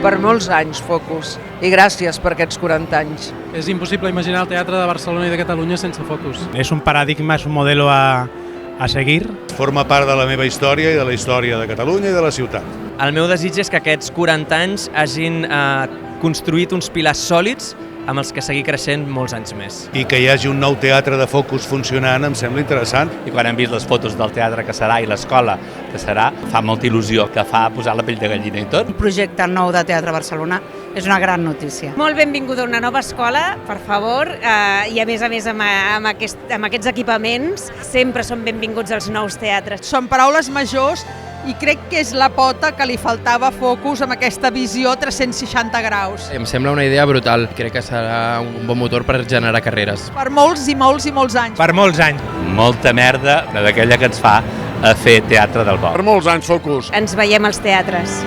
per molts anys, Focus, i gràcies per aquests 40 anys. És impossible imaginar el teatre de Barcelona i de Catalunya sense Focus. Es un paradigma, es un modelo a seguir. Forma part de la meva història i de la història de Catalunya i de la ciutat. El meu desig és que aquests 40 anys hagin construït uns pilars sòlids amb els que seguir creixent molts anys més. I que hi hagi un nou teatre de Focus funcionant em sembla interessant. I quan hem vist les fotos del teatre que serà i l'escola que serà, fa molta il·lusió, que fa posar la pell de gallina i tot. Un projecte nou de Teatre Barcelona és una gran notícia. Molt benvinguda una nova escola, per favor, i a més amb aquests equipaments sempre són benvinguts els nous teatres. Són paraules majors i crec que és la pota que li faltava a Focus amb aquesta visió 360 graus. Em sembla una idea brutal, crec que serà un bon motor per generar carreres. Per molts i molts i molts anys. Per molts anys. Molta merda d'aquella que ens fa a fer teatre del bo. Per molts anys, Focus. Ens veiem als teatres.